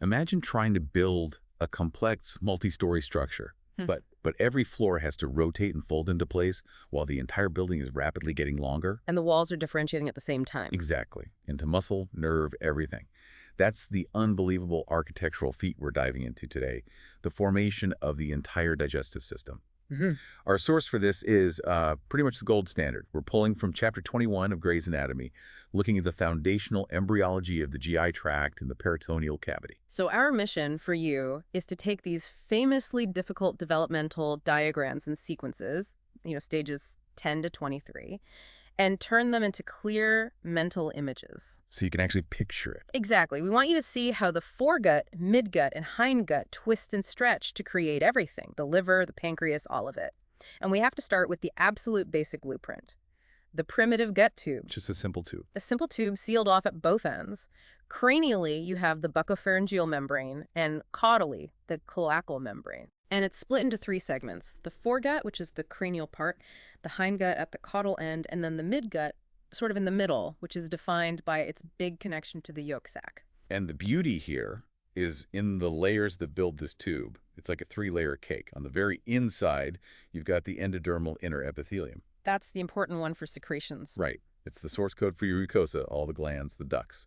Imagine trying to build a complex multi-story structure, Hmm. but every floor has to rotate and fold into place while the entire building is rapidly getting longer. And the walls are differentiating at the same time. Exactly. Into muscle, nerve, everything. That's the unbelievable architectural feat we're diving into today, the formation of the entire digestive system. Mhm. Our source for this is pretty much the gold standard. We're pulling from Chapter 21 of Gray's Anatomy, looking at the foundational embryology of the GI tract and the peritoneal cavity. So our mission for you is to take these famously difficult developmental diagrams and sequences, stages 10 to 23, and turn them into clear mental images. So you can actually picture it. Exactly. We want you to see how the foregut, midgut, and hindgut twist and stretch to create everything, the liver, the pancreas, all of it. And we have to start with the absolute basic blueprint, the primitive gut tube. Just a simple tube. A simple tube sealed off at both ends. Cranially, you have the buccopharyngeal membrane, and caudally, the cloacal membrane. And it's split into 3 segments. The foregut, which is the cranial part, the hindgut at the caudal end, and then the midgut, sort of in the middle, which is defined by its big connection to the yolk sac. And the beauty here is in the layers that build this tube. It's like a 3-layer cake. On the very inside, you've got the endodermal inner epithelium. That's the important one for secretions. Right. It's the source code for your mucosa, all the glands, the ducts.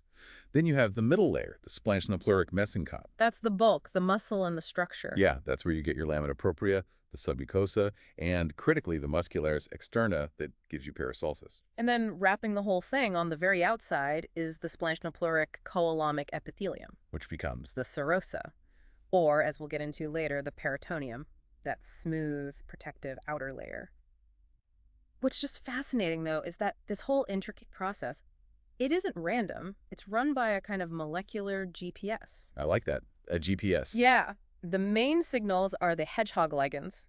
Then you have the middle layer, the splanchnopleuric mesenchyme. That's the bulk, the muscle, and the structure. Yeah, that's where you get your lamina propria, the submucosa, and critically the muscularis externa that gives you paracelsus. And then wrapping the whole thing on the very outside is the splanchnopleuric coelomic epithelium, Which becomes the serosa, or, as we'll get into later, the peritoneum, that smooth, protective outer layer. What's just fascinating, though, is that this whole intricate process, it isn't random. It's run by a kind of molecular GPS. I like that, a GPS. Yeah. The main signals are the Hedgehog ligands,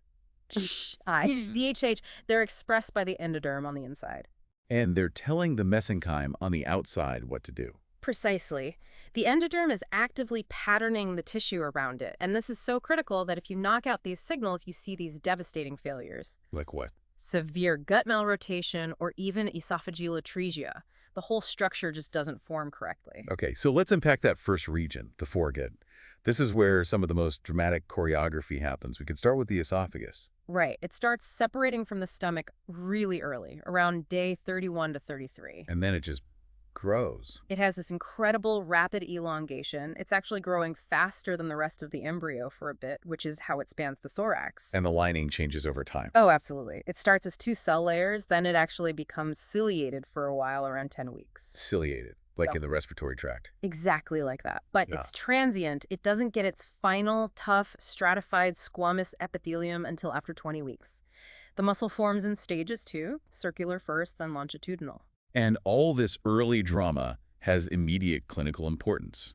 DHH. They're expressed by the endoderm on the inside. And they're telling the mesenchyme on the outside what to do. Precisely. The endoderm is actively patterning the tissue around it. And this is so critical that if you knock out these signals, you see these devastating failures. Like what? Severe gut malrotation or even esophageal atresia. The whole structure just doesn't form correctly. Okay, so let's unpack that first region, the foregut. This is where some of the most dramatic choreography happens. We could start with the esophagus. Right. It starts separating from the stomach really early, around day 31 to 33. And then it just grows. It has this incredible rapid elongation. It's actually growing faster than the rest of the embryo for a bit, which is how it spans the thorax. And the lining changes over time. Oh, absolutely. It starts as 2 cell layers, then it actually becomes ciliated for a while, around 10 weeks. Ciliated, like Yeah. in the respiratory tract. Exactly like that. But Yeah. it's transient. It doesn't get its final, tough, stratified squamous epithelium until after 20 weeks. The muscle forms in stages too, circular first, then longitudinal. And all this early drama has immediate clinical importance.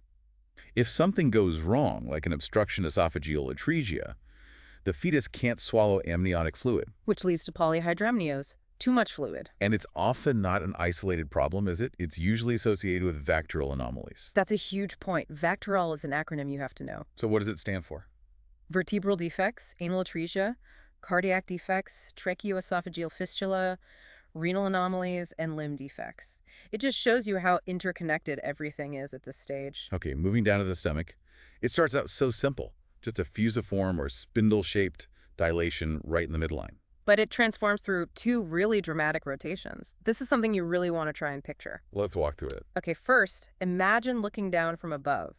If something goes wrong, like an obstruction esophageal atresia, the fetus can't swallow amniotic fluid. Which leads to polyhydramnios, too much fluid. And it's often not an isolated problem, is it? It's usually associated with vectoral anomalies. That's a huge point. VACTERL is an acronym you have to know. So what does it stand for? Vertebral defects, anal atresia, cardiac defects, tracheoesophageal fistula, renal anomalies, and limb defects. It just shows you how interconnected everything is at this stage. Okay, moving down to the stomach. It starts out so simple, just a fusiform or spindle-shaped dilation right in the midline. But it transforms through 2 really dramatic rotations. This is something you really want to try and picture. Let's walk through it. Okay, first, imagine looking down from above.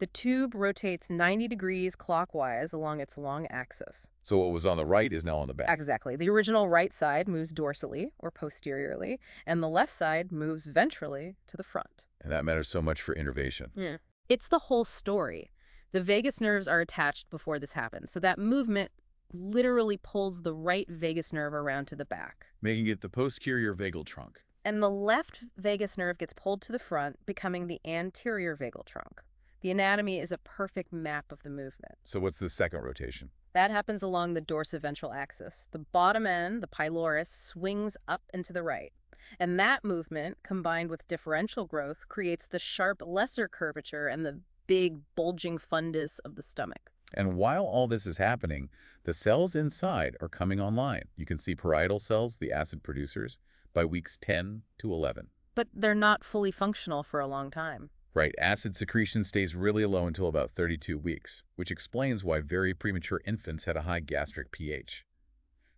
The tube rotates 90 degrees clockwise along its long axis. So what was on the right is now on the back. Exactly. The original right side moves dorsally, or posteriorly, and the left side moves ventrally to the front. And that matters so much for innervation. Yeah. It's the whole story. The vagus nerves are attached before this happens, so that movement literally pulls the right vagus nerve around to the back. Making it the posterior vagal trunk. And the left vagus nerve gets pulled to the front, becoming the anterior vagal trunk. The anatomy is a perfect map of the movement. So what's the second rotation? That happens along the dorsiventral axis. The bottom end, the pylorus, swings up and to the right. And that movement, combined with differential growth, creates the sharp lesser curvature and the big bulging fundus of the stomach. And while all this is happening, the cells inside are coming online. You can see parietal cells, the acid producers, by weeks 10 to 11. But they're not fully functional for a long time. Right, acid secretion stays really low until about 32 weeks, which explains why very premature infants had a high gastric pH.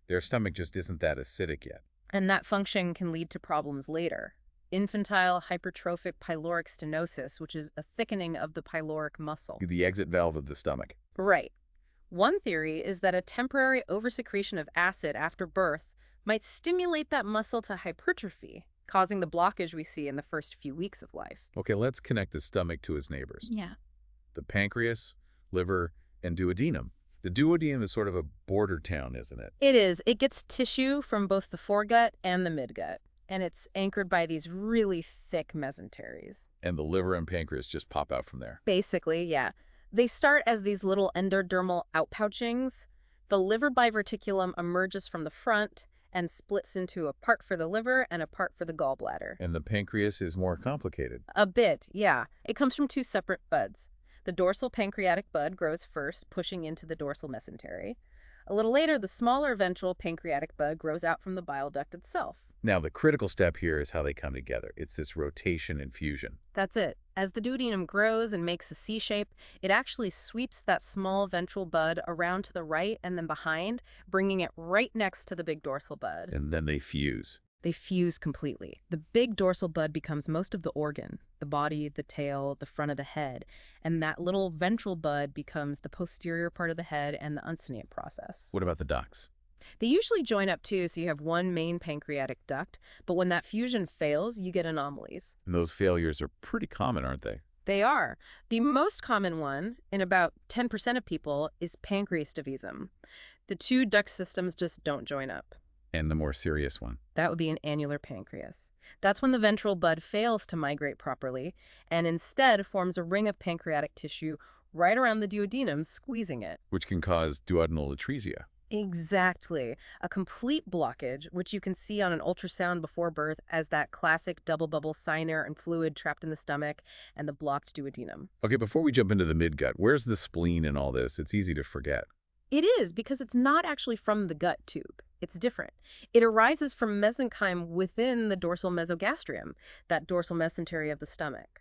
Their stomach just isn't that acidic yet. And that function can lead to problems later. Infantile hypertrophic pyloric stenosis, which is a thickening of the pyloric muscle. The exit valve of the stomach. Right. One theory is that a temporary oversecretion of acid after birth might stimulate that muscle to hypertrophy, causing the blockage we see in the first few weeks of life. Okay, let's connect the stomach to its neighbors. Yeah. The pancreas, liver, and duodenum. The duodenum is sort of a border town, isn't it? It is. It gets tissue from both the foregut and the midgut, and it's anchored by these really thick mesenteries. And the liver and pancreas just pop out from there. Basically, yeah. They start as these little endodermal outpouchings. The liver biverticulum emerges from the front and splits into a part for the liver and a part for the gallbladder. And the pancreas is more complicated. A bit, yeah. It comes from two separate buds. The dorsal pancreatic bud grows first, pushing into the dorsal mesentery. A little later, the smaller ventral pancreatic bud grows out from the bile duct itself. Now, the critical step here is how they come together. It's this rotation and fusion. That's it. As the duodenum grows and makes a C shape, it actually sweeps that small ventral bud around to the right and then behind, bringing it right next to the big dorsal bud. And then they fuse. They fuse completely. The big dorsal bud becomes most of the organ, the body, the tail, the front of the head, and that little ventral bud becomes the posterior part of the head and the uncinate process. What about the ducts? They usually join up too, so you have one main pancreatic duct, but when that fusion fails, you get anomalies. And those failures are pretty common, aren't they? They are. The most common one, in about 10% of people, is pancreativism. The two duct systems just don't join up. And the more serious one? That would be an annular pancreas. That's when the ventral bud fails to migrate properly and instead forms a ring of pancreatic tissue right around the duodenum, squeezing it. Which can cause duodenal atresia. Exactly. A complete blockage, which you can see on an ultrasound before birth as that classic double bubble cyner and fluid trapped in the stomach and the blocked duodenum. Okay, before we jump into the midgut, where's the spleen in all this? It's easy to forget. It is, because it's not actually from the gut tube. It's different. It arises from mesenchyme within the dorsal mesogastrium, that dorsal mesentery of the stomach.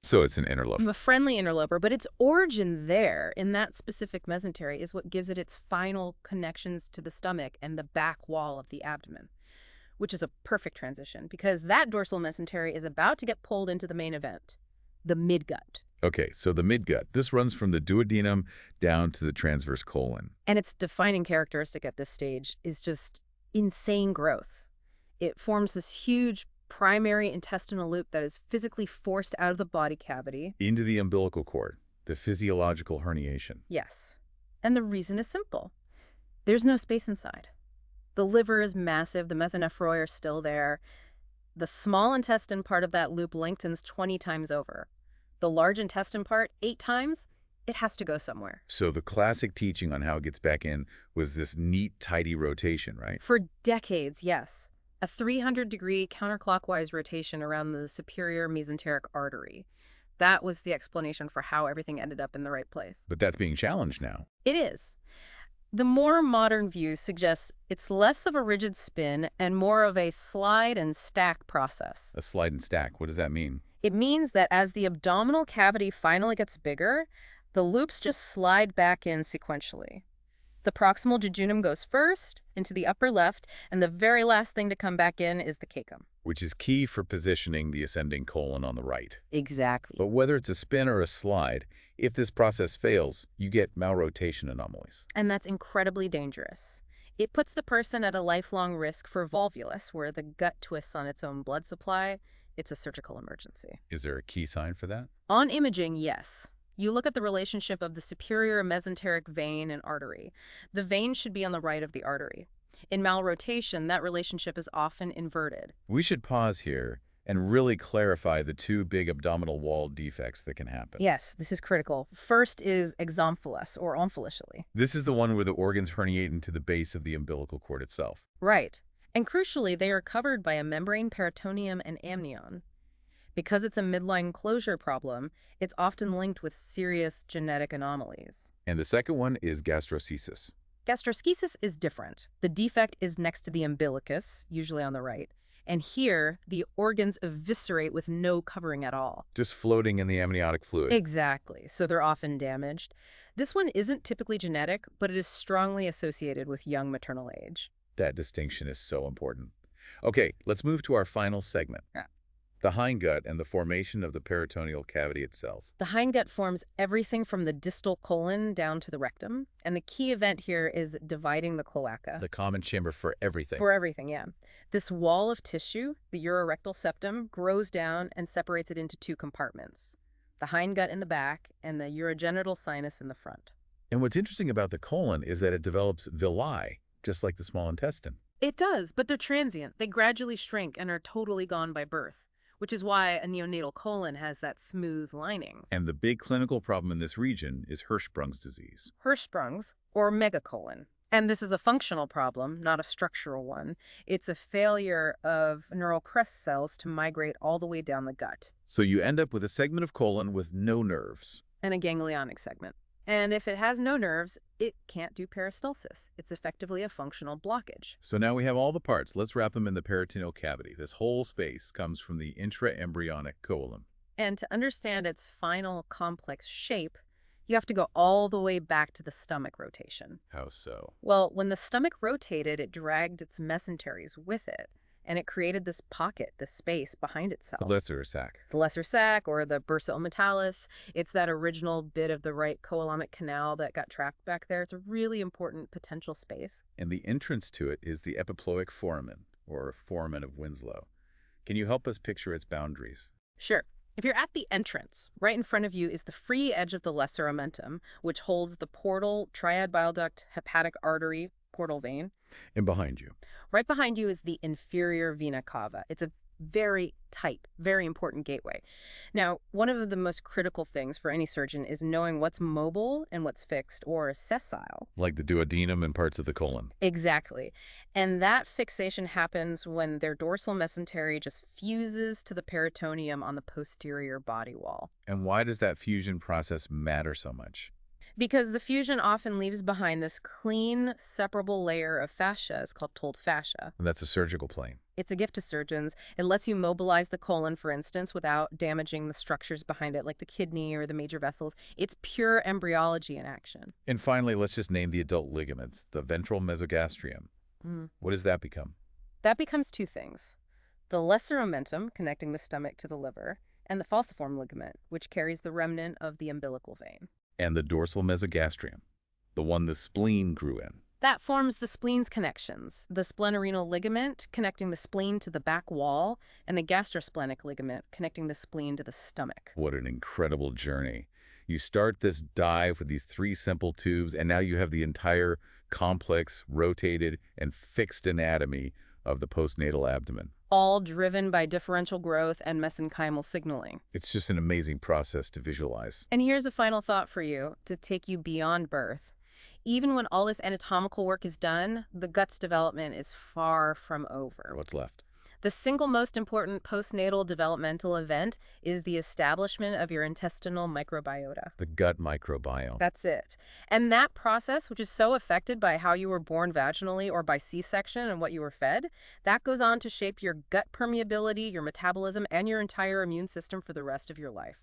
So it's an interloper. A friendly interloper, but its origin there, in that specific mesentery, is what gives it its final connections to the stomach and the back wall of the abdomen, which is a perfect transition, because that dorsal mesentery is about to get pulled into the main event, the midgut. Okay, so the midgut, this runs from the duodenum down to the transverse colon. And its defining characteristic at this stage is just insane growth. It forms this huge primary intestinal loop that is physically forced out of the body cavity. Into the umbilical cord, the physiological herniation. Yes. And the reason is simple. There's no space inside. The liver is massive, the mesonephroid are still there. The small intestine part of that loop lengthens 20 times over. The large intestine part, 8 times, it has to go somewhere. So the classic teaching on how it gets back in was this neat, tidy rotation, right? For decades, yes. A 300-degree counterclockwise rotation around the superior mesenteric artery. That was the explanation for how everything ended up in the right place. But that's being challenged now. It is. The more modern view suggests it's less of a rigid spin and more of a slide and stack process. A slide and stack, what does that mean? It means that as the abdominal cavity finally gets bigger, the loops just slide back in sequentially. The proximal jejunum goes first into the upper left, and the very last thing to come back in is the cecum. Which is key for positioning the ascending colon on the right. Exactly. But whether it's a spin or a slide, if this process fails, you get malrotation anomalies. And that's incredibly dangerous. It puts the person at a lifelong risk for volvulus, where the gut twists on its own blood supply. It's a surgical emergency. Is there a key sign for that? On imaging, yes. You look at the relationship of the superior mesenteric vein and artery. The vein should be on the right of the artery. In malrotation, that relationship is often inverted. We should pause here and really clarify the two big abdominal wall defects that can happen. Yes, this is critical. First is exomphalos, or omphalically. This is the one where the organs herniate into the base of the umbilical cord itself. Right. And crucially, they are covered by a membrane peritoneum and amnion. Because it's a midline closure problem, it's often linked with serious genetic anomalies. And the second one is gastroschisis. Gastroschisis is different. The defect is next to the umbilicus, usually on the right. And here, the organs eviscerate with no covering at all. Just floating in the amniotic fluid. Exactly, so they're often damaged. This one isn't typically genetic, but it is strongly associated with young maternal age. That distinction is so important. Okay, let's move to our final segment. Yeah. The hindgut and the formation of the peritoneal cavity itself. The hindgut forms everything from the distal colon down to the rectum, and the key event here is dividing the cloaca. The common chamber for everything. For everything, yeah. This wall of tissue, the urorectal septum, grows down and separates it into two compartments. The hindgut in the back and the urogenital sinus in the front. And what's interesting about the colon is that it develops villi, just like the small intestine. It does, but they're transient. They gradually shrink and are totally gone by birth, which is why a neonatal colon has that smooth lining. And the big clinical problem in this region is Hirschsprung's disease. Hirschsprung's, or megacolon. And this is a functional problem, not a structural one. It's a failure of neural crest cells to migrate all the way down the gut. So you end up with a segment of colon with no nerves. And a ganglionic segment. And if it has no nerves, it can't do peristalsis. It's effectively a functional blockage. So now we have all the parts. Let's wrap them in the peritoneal cavity. This whole space comes from the intraembryonic coelom. And to understand its final complex shape, you have to go all the way back to the stomach rotation. How so? Well, when the stomach rotated, it dragged its mesenteries with it, and it created this pocket, this space behind itself. The lesser sac. The lesser sac, or the bursa omentalis, it's that original bit of the right coelomic canal that got trapped back there. It's a really important potential space. And the entrance to it is the epiploic foramen, or foramen of Winslow. Can you help us picture its boundaries? Sure. If you're at the entrance, right in front of you is the free edge of the lesser omentum, which holds the portal, triad bile duct, hepatic artery, portal vein. And behind you? Right behind you is the inferior vena cava. It's a very tight, very important gateway. Now, one of the most critical things for any surgeon is knowing what's mobile and what's fixed or sessile. Like the duodenum and parts of the colon. Exactly. And that fixation happens when their dorsal mesentery just fuses to the peritoneum on the posterior body wall. And why does that fusion process matter so much? Because the fusion often leaves behind this clean, separable layer of fascia. It's called told fascia. And that's a surgical plane. It's a gift to surgeons. It lets you mobilize the colon, for instance, without damaging the structures behind it, like the kidney or the major vessels. It's pure embryology in action. And finally, let's just name the adult ligaments, the ventral mesogastrium. What does that become? That becomes two things. The lesser omentum, connecting the stomach to the liver, and the falciform ligament, which carries the remnant of the umbilical vein. And the dorsal mesogastrium, the one the spleen grew in. That forms the spleen's connections, the splenorenal ligament connecting the spleen to the back wall, and the gastrosplenic ligament connecting the spleen to the stomach. What an incredible journey. You start this dive with these three simple tubes, and now you have the entire complex, rotated, and fixed anatomy of the postnatal abdomen. All driven by differential growth and mesenchymal signaling. It's just an amazing process to visualize. And here's a final thought for you to take you beyond birth. Even when all this anatomical work is done, the gut's development is far from over. What's left? The single most important postnatal developmental event is the establishment of your intestinal microbiota. The gut microbiome. That's it. And that process, which is so affected by how you were born vaginally or by C-section and what you were fed, that goes on to shape your gut permeability, your metabolism, and your entire immune system for the rest of your life.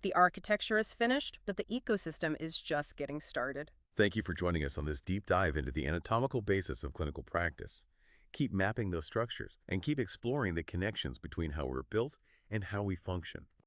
The architecture is finished, but the ecosystem is just getting started. Thank you for joining us on this deep dive into the anatomical basis of clinical practice. Keep mapping those structures and keep exploring the connections between how we're built and how we function.